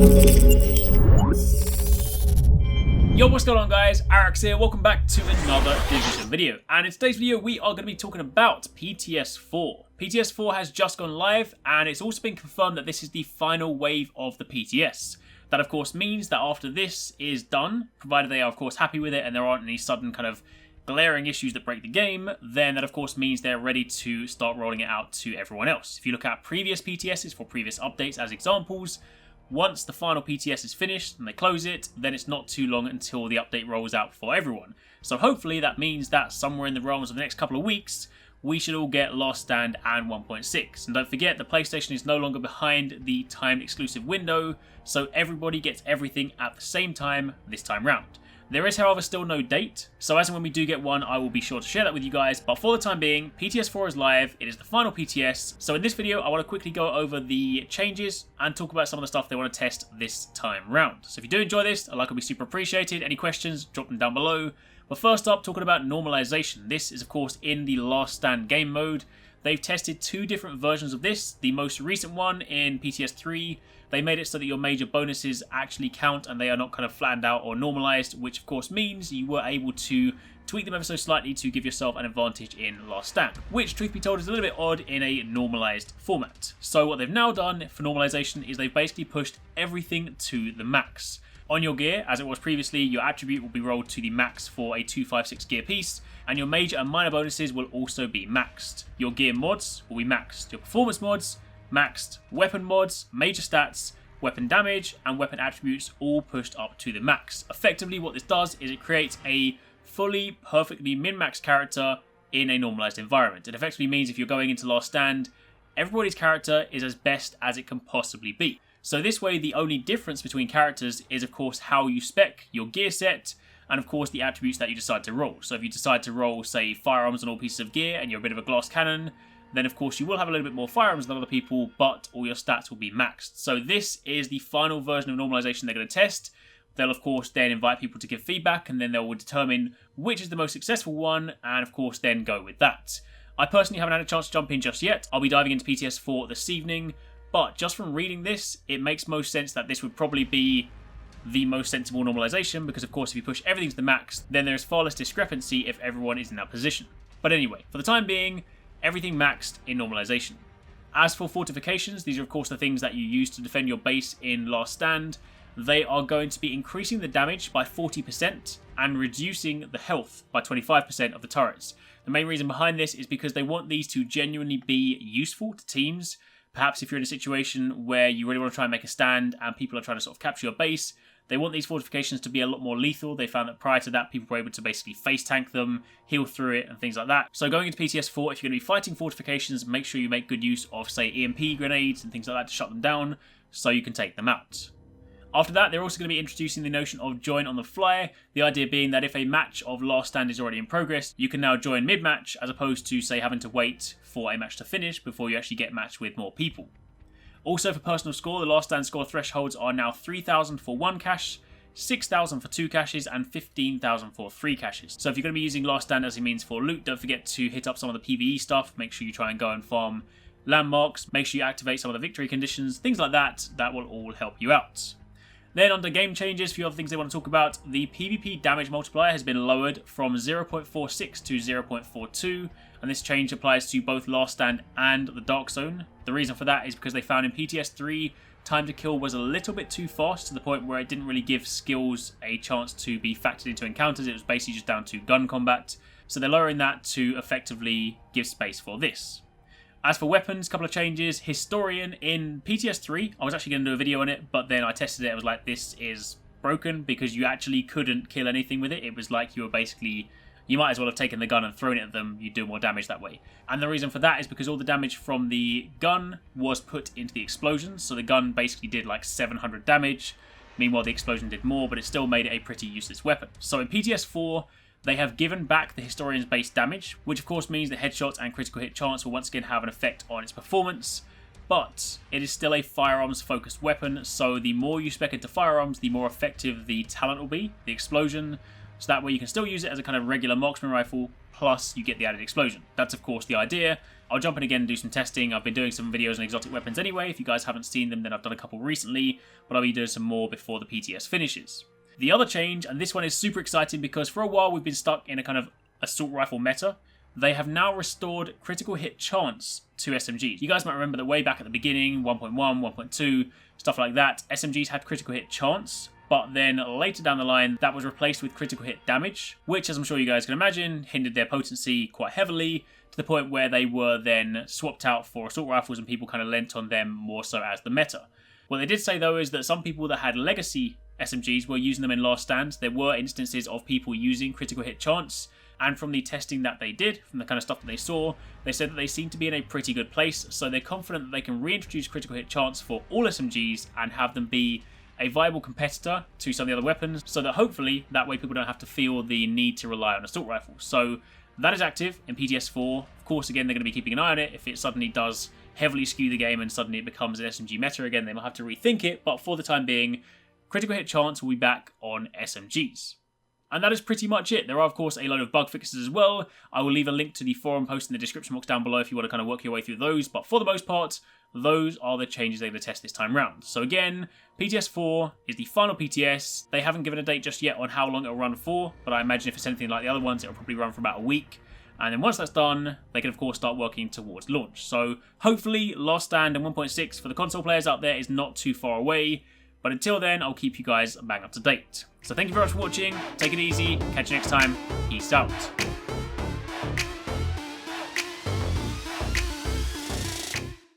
Yo, what's going on guys, Arekkz here, welcome back to another Division video, and in today's video we are going to be talking about PTS 4. PTS 4 has just gone live, and it's also been confirmed that this is the final wave of the PTS. That of course means that after this is done, provided they are of course happy with it and there aren't any sudden kind of glaring issues that break the game, then that of course means they're ready to start rolling it out to everyone else. If you look at previous PTSs for previous updates as examples, once the final PTS is finished and they close it, then it's not too long until the update rolls out for everyone. So hopefully that means that somewhere in the realms of the next couple of weeks, we should all get Last Stand and 1.6. And don't forget, the PlayStation is no longer behind the timed exclusive window, so everybody gets everything at the same time this time round. There is, however, still no date, so as and when we do get one, I will be sure to share that with you guys. But for the time being, PTS 4 is live, it is the final PTS. So in this video, I want to quickly go over the changes and talk about some of the stuff they want to test this time round. So if you do enjoy this, a like will be super appreciated. Any questions, drop them down below. But first up, talking about normalization. This is of course in the Last Stand game mode. They've tested two different versions of this. The most recent one in PTS 3, they made it so that your major bonuses actually count and they are not kind of flattened out or normalized, which of course means you were able to tweak them ever so slightly to give yourself an advantage in Last Stand, which truth be told is a little bit odd in a normalized format. So what they've now done for normalization is they've basically pushed everything to the max. On your gear, as it was previously, your attribute will be rolled to the max for a 256 gear piece, and your major and minor bonuses will also be maxed. Your gear mods will be maxed. Your performance mods, maxed. Weapon mods, major stats, weapon damage, and weapon attributes all pushed up to the max. Effectively, what this does is it creates a fully, perfectly min-maxed character in a normalized environment. It effectively means if you're going into Last Stand, everybody's character is as best as it can possibly be. So this way, the only difference between characters is of course how you spec your gear set, and of course the attributes that you decide to roll. So if you decide to roll, say, firearms on all pieces of gear and you're a bit of a glass cannon, then of course you will have a little bit more firearms than other people, but all your stats will be maxed. So this is the final version of normalization they're going to test. They'll of course then invite people to give feedback, and then they will determine which is the most successful one, and of course then go with that. I personally haven't had a chance to jump in just yet. I'll be diving into PTS 4 this evening, but just from reading this, it makes most sense that this would probably be the most sensible normalization, because of course if you push everything to the max, then there is far less discrepancy if everyone is in that position. But anyway, for the time being, everything maxed in normalization. As for fortifications, these are of course the things that you use to defend your base in Last Stand. They are going to be increasing the damage by 40% and reducing the health by 25% of the turrets. The main reason behind this is because they want these to genuinely be useful to teams. Perhaps if you're in a situation where you really want to try and make a stand and people are trying to sort of capture your base, they want these fortifications to be a lot more lethal. They found that prior to that, people were able to basically face tank them, heal through it, and things like that. So going into PTS 4, if you're going to be fighting fortifications, make sure you make good use of, say, EMP grenades and things like that to shut them down, so you can take them out. After that, they're also going to be introducing the notion of join on the fly, the idea being that if a match of Last Stand is already in progress, you can now join mid-match, as opposed to, say, having to wait for a match to finish before you actually get matched with more people. Also for personal score, the Last Stand score thresholds are now 3,000 for 1 cache, 6,000 for 2 caches, and 15,000 for 3 caches. So if you're going to be using Last Stand as a means for loot, don't forget to hit up some of the PvE stuff. Make sure you try and go and farm landmarks. Make sure you activate some of the victory conditions, things like that. That will all help you out. Then under game changes, a few other things they want to talk about. The PvP damage multiplier has been lowered from 0.46 to 0.42, and this change applies to both Last Stand and the Dark Zone. The reason for that is because they found in PTS 3, time to kill was a little bit too fast, to the point where it didn't really give skills a chance to be factored into encounters. It was basically just down to gun combat. So they're lowering that to effectively give space for this. As for weapons, a couple of changes. Historian in PTS 3, I was actually going to do a video on it, but then I tested it. I was like, this is broken, because you actually couldn't kill anything with it. It was like you were basically, you might as well have taken the gun and thrown it at them. You do more damage that way. And the reason for that is because all the damage from the gun was put into the explosions. So the gun basically did like 700 damage. Meanwhile, the explosion did more, but it still made it a pretty useless weapon. So in PTS 4, they have given back the Historian's base damage, which of course means that headshots and critical hit chance will once again have an effect on its performance, but it is still a firearms focused weapon, so the more you spec into firearms, the more effective the talent will be, the explosion, so that way you can still use it as a kind of regular marksman rifle, plus you get the added explosion. That's of course the idea. I'll jump in again and do some testing. I've been doing some videos on exotic weapons anyway. If you guys haven't seen them, then I've done a couple recently, but I'll be doing some more before the PTS finishes. The other change, and this one is super exciting because for a while we've been stuck in a kind of assault rifle meta. They have now restored critical hit chance to SMGs. You guys might remember that way back at the beginning, 1.1, 1.2, stuff like that, SMGs had critical hit chance, but then later down the line, that was replaced with critical hit damage, which, as I'm sure you guys can imagine, hindered their potency quite heavily, to the point where they were then swapped out for assault rifles and people kind of lent on them more so as the meta. What they did say though is that some people that had legacy SMGs were using them in Last Stand. There were instances of people using critical hit chance, and from the testing that they did, from the kind of stuff that they saw, they said that they seem to be in a pretty good place, so they're confident that they can reintroduce critical hit chance for all SMGs and have them be a viable competitor to some of the other weapons, so that hopefully that way people don't have to feel the need to rely on assault rifles. So that is active in PTS 4. Of course, again, they're going to be keeping an eye on it. If it suddenly does heavily skew the game and suddenly it becomes an SMG meta again, they might have to rethink it, but for the time being, critical hit chance will be back on SMGs. And that is pretty much it. There are, of course, a load of bug fixes as well. I will leave a link to the forum post in the description box down below if you want to kind of work your way through those. But for the most part, those are the changes they're going to test this time round. So again, PTS 4 is the final PTS. They haven't given a date just yet on how long it'll run for, but I imagine if it's anything like the other ones, it'll probably run for about a week. And then once that's done, they can of course start working towards launch. So hopefully Last Stand and 1.6 for the console players out there is not too far away. But until then, I'll keep you guys bang up to date. So thank you very much for watching. Take it easy. Catch you next time. Peace out.